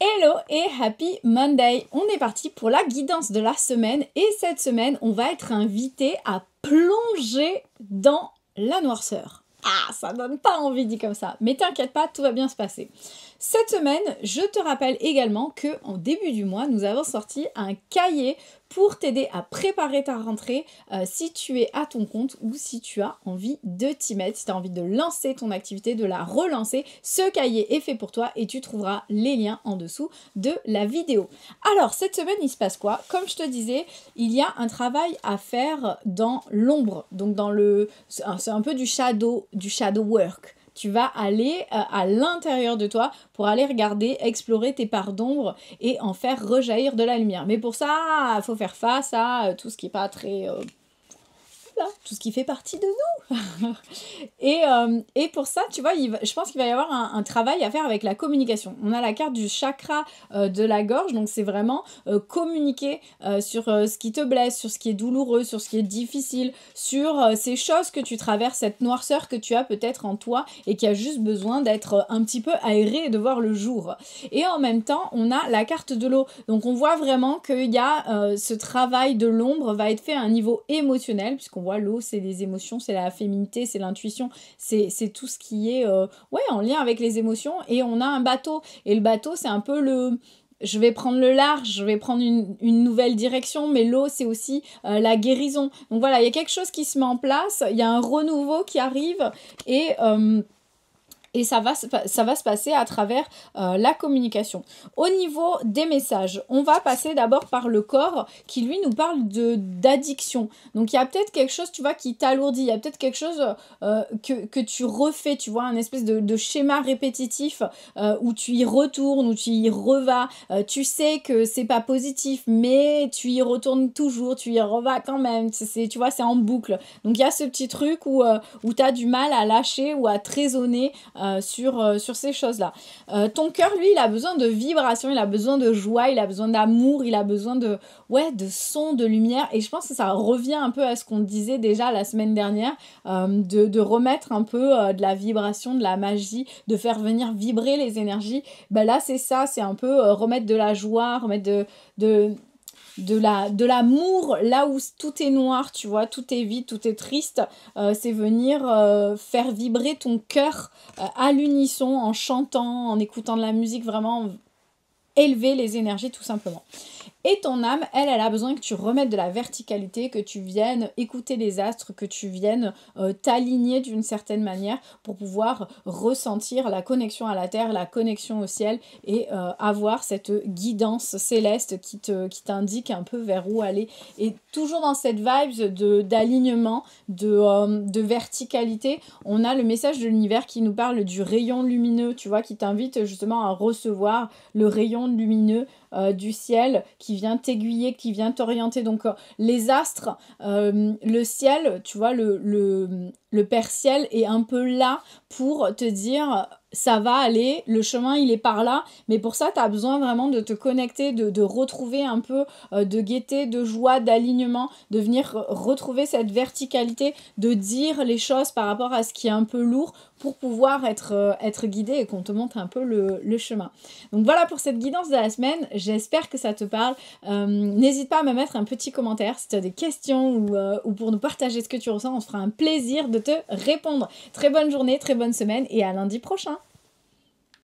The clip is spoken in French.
Hello et happy Monday! On est parti pour la guidance de la semaine et cette semaine, on va être invité à plonger dans la noirceur. Ah, ça donne pas envie dit comme ça, mais t'inquiète pas, tout va bien se passer. Cette semaine, je te rappelle également que en début du mois, nous avons sorti un cahier pour t'aider à préparer ta rentrée si tu es à ton compte ou si tu as envie de t'y mettre, si tu as envie de lancer ton activité, de la relancer. Ce cahier est fait pour toi et tu trouveras les liens en dessous de la vidéo. Alors, cette semaine, il se passe quoi? Comme je te disais, il y a un travail à faire dans l'ombre, donc c'est un peu du shadow work. Tu vas aller à l'intérieur de toi pour aller regarder, explorer tes parts d'ombre et en faire rejaillir de la lumière. Mais pour ça, il faut faire face à tout ce qui n'est pas très... tout ce qui fait partie de nous. et pour ça, tu vois, je pense qu'il va y avoir un travail à faire avec la communication. On a la carte du chakra de la gorge, donc c'est vraiment communiquer sur ce qui te blesse, sur ce qui est douloureux, sur ce qui est difficile, sur ces choses que tu traverses, cette noirceur que tu as peut-être en toi et qui a juste besoin d'être un petit peu aérée et de voir le jour. Et en même temps, on a la carte de l'eau. Donc on voit vraiment qu'il y a ce travail de l'ombre va être fait à un niveau émotionnel, puisqu'on voit l'eau, c'est les émotions, c'est la féminité, c'est l'intuition, c'est tout ce qui est en lien avec les émotions. Et on a un bateau. Et le bateau, c'est un peu je vais prendre le large, je vais prendre une nouvelle direction, mais l'eau, c'est aussi la guérison. Donc voilà, il y a quelque chose qui se met en place, il y a un renouveau qui arrive et ça va se passer à travers la communication. Au niveau des messages, on va passer d'abord par le corps qui, lui, nous parle d'addiction. Donc, il y a peut-être quelque chose, tu vois, qui t'alourdit. Il y a peut-être quelque chose que tu refais, tu vois, un espèce de schéma répétitif où tu y retournes, où tu y revas. Tu sais que c'est pas positif, mais tu y retournes toujours, tu y revas quand même. Tu vois, c'est en boucle. Donc, il y a ce petit truc où tu as du mal à lâcher ou à te raisonner sur ces choses-là. Ton cœur, lui, il a besoin de vibration, il a besoin de joie, il a besoin d'amour, il a besoin de son, de lumière. Et je pense que ça revient un peu à ce qu'on disait déjà la semaine dernière, de remettre un peu de la vibration, de la magie, de faire venir vibrer les énergies. Ben là, c'est ça, c'est un peu remettre de la joie, remettre de l'amour là où tout est noir, tu vois, tout est vide, tout est triste, c'est venir faire vibrer ton cœur à l'unisson, en chantant, en écoutant de la musique, vraiment élever les énergies tout simplement. Et ton âme, elle a besoin que tu remettes de la verticalité, que tu viennes écouter les astres, que tu viennes t'aligner d'une certaine manière pour pouvoir ressentir la connexion à la terre, la connexion au ciel et avoir cette guidance céleste qui t'indique un peu vers où aller. Et toujours dans cette vibe d'alignement, de verticalité, on a le message de l'univers qui nous parle du rayon lumineux, tu vois, qui t'invite justement à recevoir le rayon lumineux du ciel qui vient t'aiguiller, qui vient t'orienter. Donc les astres, le ciel, tu vois, le Père Ciel est un peu là pour te dire ça va aller, le chemin il est par là, mais pour ça tu as besoin vraiment de te connecter, de retrouver un peu de gaieté, de joie, d'alignement, de venir retrouver cette verticalité, de dire les choses par rapport à ce qui est un peu lourd pour pouvoir être guidé et qu'on te montre un peu le chemin. Donc voilà pour cette guidance de la semaine, j'espère que ça te parle. N'hésite pas à me mettre un petit commentaire si tu as des questions ou pour nous partager ce que tu ressens, on se fera un plaisir de te répondre. Très bonne journée, très bonne semaine et à lundi prochain.